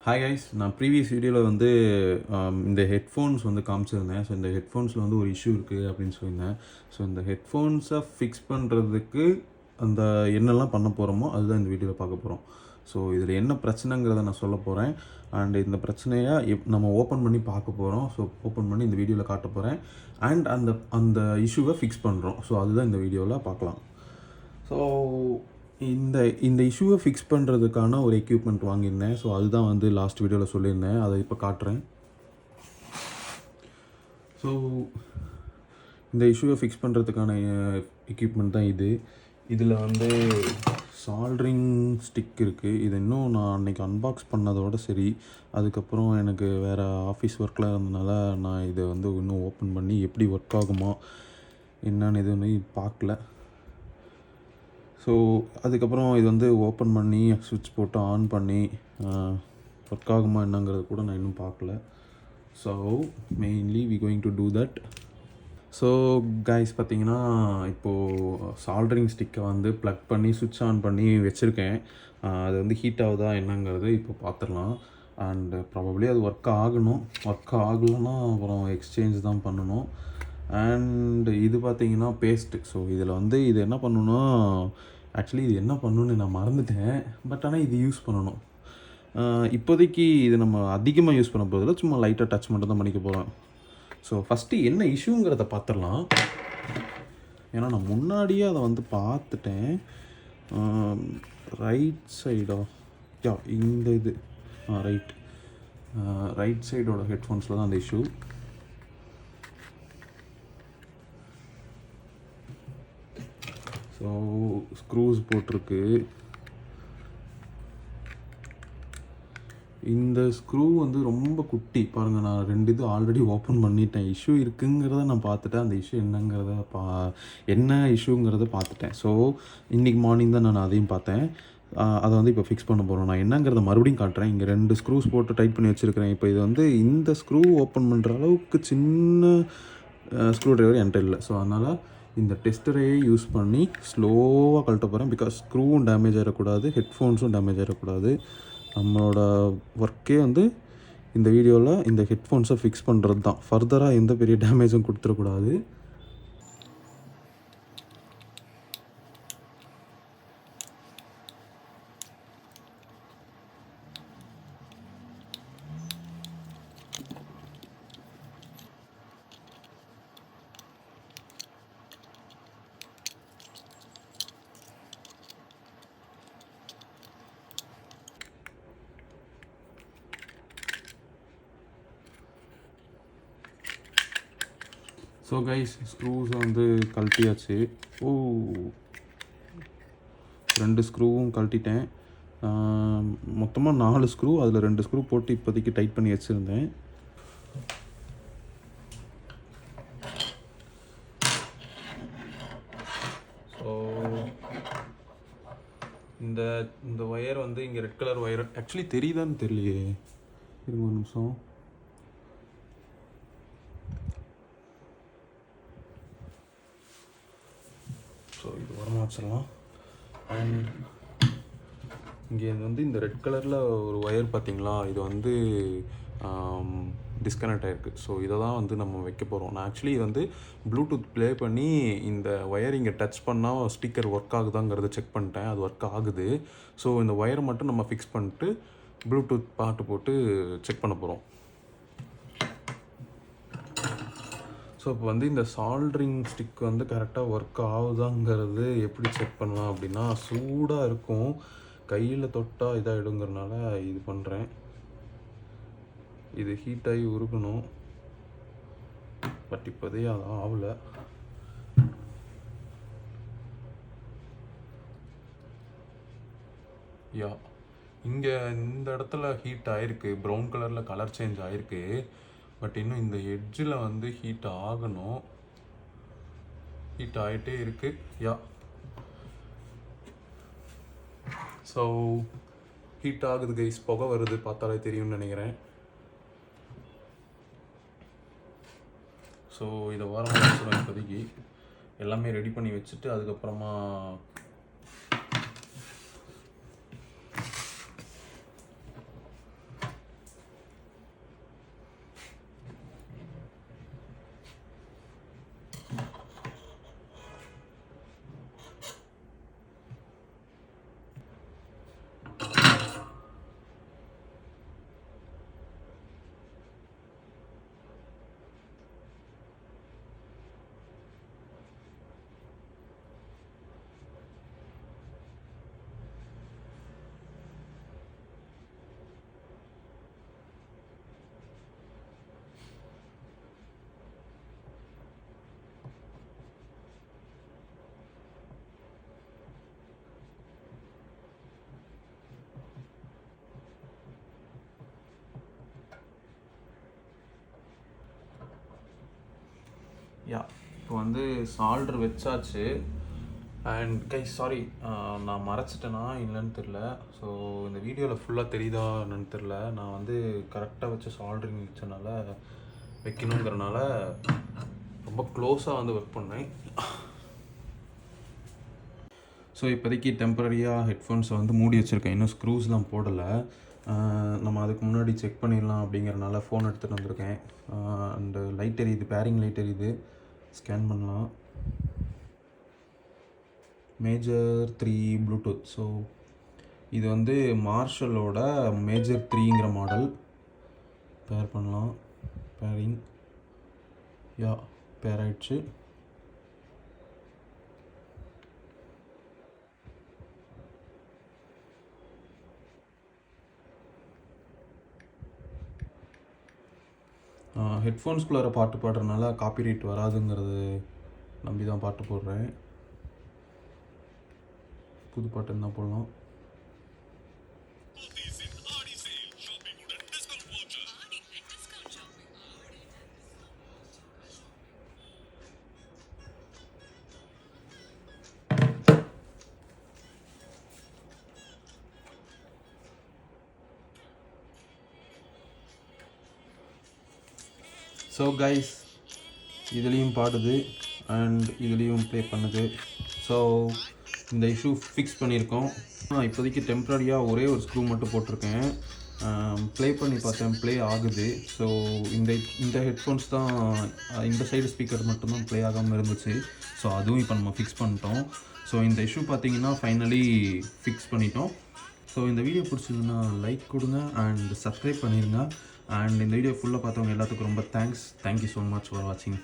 Hi guys, நான் previous வீடியோவில் வந்து இந்த ஹெட்ஃபோன்ஸ் வந்து காமிச்சிருந்தேன். ஸோ இந்த ஹெட்ஃபோன்ஸில் வந்து ஒரு இஷ்யூ இருக்குது அப்படின்னு சொல்லியிருந்தேன். ஸோ இந்த ஹெட்ஃபோன்ஸை ஃபிக்ஸ் பண்ணுறதுக்கு அந்த என்னெல்லாம் பண்ண போகிறோமோ அதுதான் இந்த வீடியோவில் பார்க்க போகிறோம். ஸோ இதில் என்ன பிரச்சனைங்கிறத நான் சொல்ல போகிறேன். அண்ட் இந்த பிரச்சனையை நம்ம ஓப்பன் பண்ணி பார்க்க போகிறோம். ஸோ ஓப்பன் பண்ணி இந்த வீடியோவில் காட்ட போகிறேன். அண்ட் அந்த அந்த இஷ்யூவை ஃபிக்ஸ் பண்ணுறோம். ஸோ அதுதான் இந்த வீடியோவில் பார்க்கலாம். ஸோ இந்த இந்த இஷ்யூவை ஃபிக்ஸ் பண்ணுறதுக்கான ஒரு எக்யூப்மெண்ட் வாங்கியிருந்தேன். ஸோ அதுதான் வந்து லாஸ்ட் வீடியோவில் சொல்லியிருந்தேன். அதை இப்போ காட்டுறேன். ஸோ இந்த இஷ்யூவை ஃபிக்ஸ் பண்ணுறதுக்கான எக்யூப்மெண்ட் தான் இது. இதில் வந்து சால்ட்ரிங் ஸ்டிக் இருக்குது. இது இன்னும் நான் அன்றைக்கி அன்பாக்ஸ் பண்ணதோடு சரி. அதுக்கப்புறம் எனக்கு வேறு ஆஃபீஸ் ஒர்க்கில் இருந்ததுனால நான் இதை வந்து இன்னும் ஓப்பன் பண்ணி எப்படி ஒர்க் ஆகுமா என்னன்னு எதுவுமே பார்க்கல. ஸோ அதுக்கப்புறம் இது வந்து ஓப்பன் பண்ணி சுவிட்ச் போட்டு ஆன் பண்ணி ஒர்க் ஆகுமா என்னங்கிறது கூட நான் இன்னும் பார்க்கல. So mainly we going to do that. So guys பார்த்தீங்கன்னா இப்போது சால்ட்ரிங் ஸ்டிக்கை வந்து ப்ளக் பண்ணி சுவிட்ச் ஆன் பண்ணி வச்சுருக்கேன். அது வந்து ஹீட் ஆகுதா என்னங்கிறது இப்போ பார்த்துடலாம். அண்டு ப்ராபப்ளி அது ஒர்க் ஆகணும். ஒர்க் ஆகலைன்னா அப்புறம் எக்ஸ்சேஞ்ச் தான் பண்ணணும். அண்ட் இது பார்த்தீங்கன்னா பேஸ்ட்டு. ஸோ இதில் வந்து இது என்ன பண்ணணுன்னா, ஆக்சுவலி இது என்ன பண்ணணுன்னு நான் மறந்துட்டேன். பட் ஆனால் இது யூஸ் பண்ணணும். இப்போதைக்கு இது நம்ம அதிகமாக யூஸ் பண்ண போதில்லை, சும்மா லைட்டாக டச் மட்டும் தான் பண்ணிக்க போகிறோம். ஸோ ஃபஸ்ட்டு என்ன இஷ்யூங்கிறத பார்த்துடலாம். ஏன்னா நான் முன்னாடியே அதை வந்து பார்த்துட்டேன். ரைட் சைடா இந்த இது ரைட் சைடோட ஹெட்ஃபோன்ஸில் தான் அந்த இஷ்யூ. ஸோ ஸ்க்ரூஸ் போட்டிருக்கு. இந்த ஸ்க்ரூ வந்து ரொம்ப குட்டி பாருங்கள். நான் 2 இது ஆல்ரெடி ஓப்பன் பண்ணிட்டேன். இஷ்யூ இருக்குங்கிறத நான் பார்த்துட்டேன். அந்த இஷ்யூ என்ன இஷ்யூங்கிறத பார்த்துட்டேன். ஸோ இன்றைக்கி மார்னிங் தான் நான் அதையும் பார்த்தேன். அதை வந்து இப்போ ஃபிக்ஸ் பண்ண போகிறோம். நான் என்னங்கிறத மறுபடியும் காட்டுறேன். இங்கே 2 ஸ்க்ரூஸ் போட்டு டைட் பண்ணி வச்சுருக்கிறேன். இப்போ இது வந்து இந்த ஸ்க்ரூ ஓப்பன் பண்ணுற அளவுக்கு சின்ன ஸ்க்ரூ ட்ரைவர் என்கிட்ட இல்லை. ஸோ அதனால் இந்த டெஸ்டரையே யூஸ் பண்ணி ஸ்லோவாக கழட்ட போகிறேன். பிகாஸ் ஸ்க்ரூவும் டேமேஜ் ஆகிடக்கூடாது, ஹெட்ஃபோன்ஸும் டேமேஜ் ஆகிடக்கூடாது. நம்மளோட ஒர்க்கே வந்து இந்த வீடியோவில் இந்த ஹெட்ஃபோன்ஸை ஃபிக்ஸ் பண்ணுறது தான். ஃபர்தராக எந்த பெரிய டேமேஜும் கொடுத்துடக்கூடாது. ஸோ கைஸ், ஸ்க்ரூஸை வந்து கழட்டியாச்சு. 2 ஸ்க்ரூவும் கழட்டிட்டேன். மொத்தமாக 4 ஸ்க்ரூ. அதில் 2 ஸ்க்ரூ போட்டு இப்போதைக்கு டைட் பண்ணி வச்சுருந்தேன். ஸோ இந்த ஒயர் வந்து இங்கே ரெட் கலர் ஒயர் ஆக்சுவலி தெரியுதான்னு தெரியலையே. இருங்க ஒரு நிமிஷம். ஸோ இது உரமாக வச்சிடலாம். அண்ட் இங்கே வந்து இந்த ரெட் கலரில் ஒரு ஒயர் பார்த்திங்களா, இது வந்து டிஸ்கனெக்ட் ஆகிருக்கு. ஸோ இதை தான் வந்து நம்ம வைக்க போகிறோம். நான் ஆக்சுவலி வந்து ப்ளூடூத் ப்ளே பண்ணி இந்த ஒயர் இங்கே டச் பண்ணால் ஸ்பீக்கர் ஒர்க் ஆகுதாங்கிறத செக் பண்ணிட்டேன். அது ஒர்க் ஆகுது. ஸோ இந்த ஒயரை மட்டும் நம்ம ஃபிக்ஸ் பண்ணிட்டு ப்ளூடூத் பாட்டு போட்டு செக் பண்ண போகிறோம். ஸோ இப்போ வந்து இந்த சால்ட்ரிங் ஸ்டிக் வந்து கரெக்டாக ஒர்க் ஆகுதாங்கிறது எப்படி செக் பண்ணலாம் அப்படின்னா, சூடாக இருக்கும், கையில் தொட்டால் இதாகிடுங்கிறனால இது பண்ணுறேன். இது ஹீட் ஆகி உருகணும். பட் இப்போதே அது ஆகலை. இங்கே இந்த இடத்துல ஹீட் ஆகிருக்கு. ப்ரௌன் கலரில் கலர் சேஞ்ச் ஆகிருக்கு. பட் இன்னும் இந்த எட்ஜில் வந்து ஹீட் ஆகணும். ஹீட் ஆகிட்டே இருக்குது. ஸோ ஹீட் ஆகுது கைஸ். புகை வருது, பார்த்தாலே தெரியும்னு நினைக்கிறேன். ஸோ இதை வாரமாக வச்சுருவேன். இப்போதைக்கு எல்லாமே ரெடி பண்ணி வச்சுட்டு அதுக்கப்புறமா யா இப்போ வந்து சால்ட்ரு வச்சாச்சு. அண்ட் கைஸ் சாரி, நான் மறைச்சிட்டேனா இல்லைன்னு தெரில. ஸோ இந்த வீடியோவில் ஃபுல்லாக தெரியுதா என்னன்னு தெரில. நான் வந்து கரெக்டாக வச்சு சால்ட்ரிங் வச்சனால வைக்கணுங்கிறனால ரொம்ப க்ளோஸாக வந்து ஒர்க் பண்ணேன். ஸோ இப்போதைக்கு டெம்பரரியாக ஹெட்ஃபோன்ஸை வந்து மூடி வச்சுருக்கேன். இன்னும் ஸ்க்ரூஸ்லாம் போடலை. நம்ம அதுக்கு முன்னாடி செக் பண்ணிடலாம் அப்படிங்கிறனால ஃபோன் எடுத்துகிட்டு வந்திருக்கேன். அண்டு லைட் எரியுது, பேரிங் லைட் எரியுது. ஸ்கேன் பண்ணலாம். Major 3 Bluetooth. ஸோ இது வந்து மார்ஷலோட மேஜர் 3ங்கிற மாடல். பேர் பண்ணலாம். பேரிங் யா பேர் ஆயிடுச்சு. ஹெட்ஃபோன்ஸ்குள்ளார பாட்டு பாடுறதுனால காப்பிரைட் வராதுங்கிறது நம்பி தான் பாட்டு போடுறேன். புது பாட்டு என்ன போடலாம்? ஸோ கைஸ், இதுலேயும் பாடுது அண்ட் இதுலேயும் ப்ளே பண்ணுது. ஸோ இந்த இஷ்யூ ஃபிக்ஸ் பண்ணியிருக்கோம். இப்போதைக்கு டெம்ப்ரரியாக ஒரே ஒரு ஸ்க்ரூ மட்டும் போட்டிருக்கேன். ப்ளே பண்ணி பார்த்தேன், ப்ளே ஆகுது. ஸோ இந்த ஹெட்ஃபோன்ஸ் தான், இந்த சைடு ஸ்பீக்கர் மட்டும்தான் ப்ளே ஆகாமல் இருந்துச்சு. ஸோ அதுவும் இப்போ நம்ம ஃபிக்ஸ் பண்ணிட்டோம். ஸோ இந்த இஷ்யூ பார்த்தீங்கன்னா ஃபைனலி ஃபிக்ஸ் பண்ணிட்டோம். ஸோ இந்த வீடியோ பிடிச்சதுன்னா லைக் கொடுங்க அண்ட் சப்ஸ்கிரைப் பண்ணிடுங்க. அண்ட் இந்த வீடியோ ஃபுல்லாக பார்த்தவங்க எல்லாத்துக்கும் ரொம்ப thanks. Thank you so much for வாட்சிங்.